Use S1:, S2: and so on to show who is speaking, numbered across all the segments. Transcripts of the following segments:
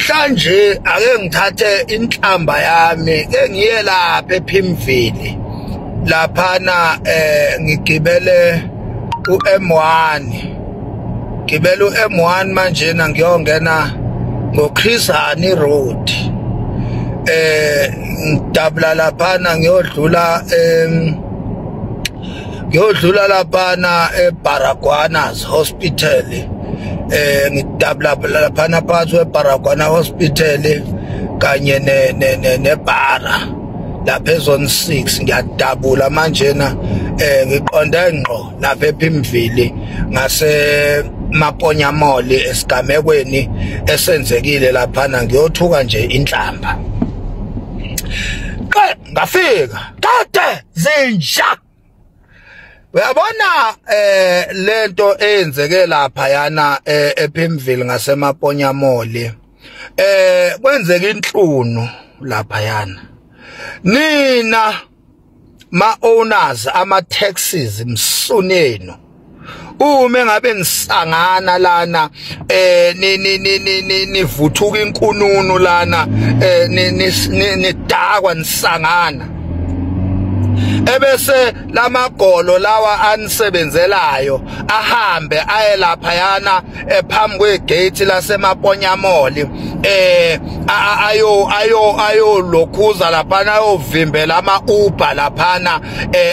S1: Namhlanje ake ngithathe inhlamba yami ke ngiye lapha ePhimvili laphana ngigibele uM1 gibele uM1 manje ngiyongena ngoChris Hani Road ngidabula laphana ngiyodlula laphana eBaragwana's Hospital ngidabula laphana phakathi weBaragwana Hospital kanye nebara lapha ezone 6 ngiyadabula manje na ngiqonda ngqo lapha ePhimvili ngase Maponya Mall esigamekweni esenzekile laphana ngiyothuka nje inhlamba ngafika kade zinja uyabona lento eyenzeke lapha yana ePhimvili ngasemaponya Mall kwenzeka inhlunu lapha yana nina ma owners ama taxis msuneno uma ngabe nisangana lana nivuthuka inkununu lana nidakwa nisangana ebese lamagolo lawa anisebenzelayo ahambe aye lapha yana phambi kwegate lasemaponya Mall ayo lokhuza laphana ayovimbela ama Uber laphana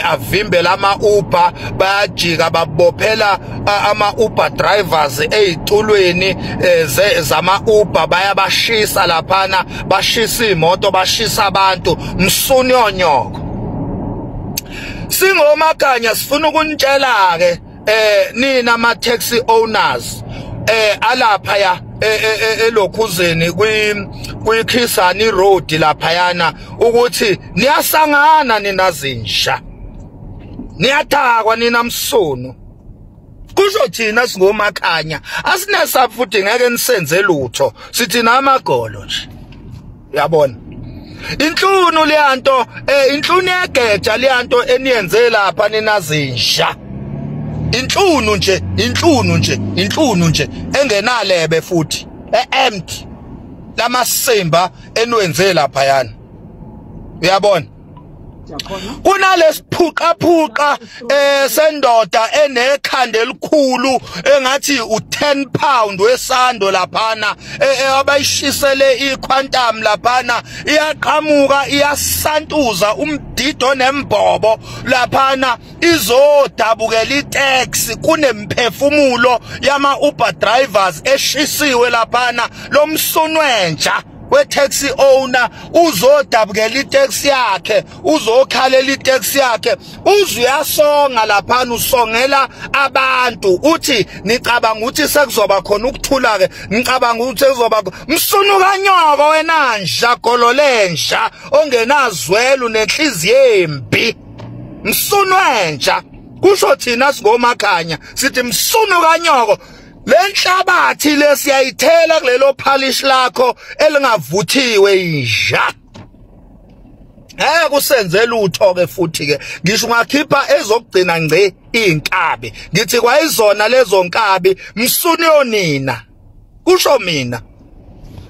S1: avimbela ama Uber bayajika babophela ama Uber drivers ezitulweni zama Uber bayabashisa laphana bashisa imoto bashisa abantu msunyonyoko singomakanya sifuna ukunitshela ke nina ama taxi owners alapha ya elokhuzeni kwiChris Hani Road lapha yana ukuthi niyasangana nina zinja niyathakwa nina msono kusho thina singomakhanya asinesa futhi ngeke nisenze lutho sithi namagolo nje uyabona inhlunu leyanto inhlunu yegeja leyanto eniyenze lapha nina zinja inhlunu nje engenalebe futhi empty lamasimba enwenze lapha yana uyabona kunalesiphuqa sendoda enekhanda elikhulu engathi u10 pound wesando laphana abayishisele iquantum laphana iyaqhamuka iyasantuza umdido nembobo laphana izodabukela itaxi kunemphefumulo yama Uber drivers eshisiwe laphana lomsunwenja we taxi owner uzodabukela itaxi yakhe uzokhalela itaxi yakhe uzuyasonga laphana usongela abantu uthi nicabanga ukuthi sekuzoba khona ukuthula ke ngicabanga ukuthi sekuzoba msunuka nyoko wena nja gololensha ongenazwelo nenhliziyo embi msunwenja kusho thina singomakhanya sithi msunuka nyoko lenhlabathi lesiyayithela kulelo phalish lakho elingavuthiwe inja kusenze lutho ke futhi ke ngisho ungakhipha ezokugcina ngce inkabi ngithi kwayizona lezo nkabi msuniyo nina kusho mina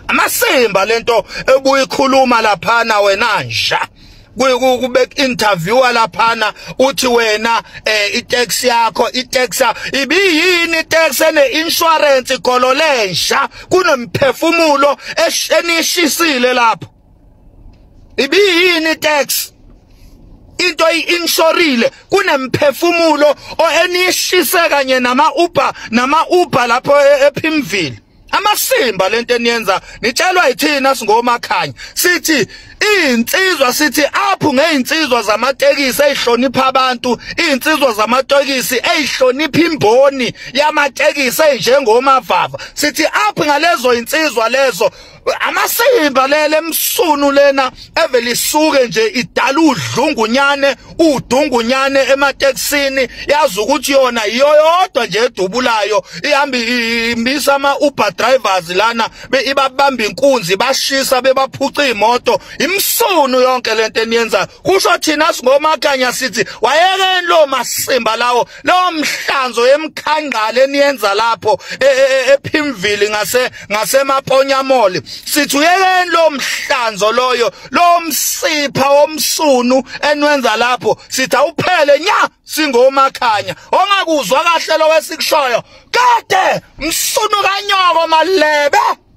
S1: amasimba lento ebuyikhuluma laphana wena nja kubek interviewer laphana uthi wena itaxi yakho itaxi ibiyini itaxi insurance gololensha kunomphefumulo enishisile lapho ibiyini taxi into inshorile kunemphefumulo enishise kanye nama Uber lapho ePhimvili amasimba lento eniyenza nitshelwa yithina singomakhanya sithi insizwa sithi apho ngeinsizwa zamatekisi ezihlonipha abantu insizwa zamatekisi ezihlonipha imboni yamatekisi enjengomavava sithi apho ngalezo insizwa lezo amasimba lele msunu lena evele isuke nje idala udungunyane emateksini yazi ukuthi yona iyoyodwa nje edubulayo ihamba imbisa ama Uber drivers lana ibabamba inkunzi bashisa bebaphuca imoto imsunu yonke lento eniyenza kusho thina singomakhanya sithi wayekeni lo masimba lawo lo mhlanzo yemkhanqala eniyenza lapho ePhimvili ngasemaponya Mall sithi uyekeni lo mhlanzo loyo lo msipha womsunu enwenza lapho sithi awuphele nya singomakhanya ongakuzwa kahle lo wesikushoyo kade msunu kanyoko malebe.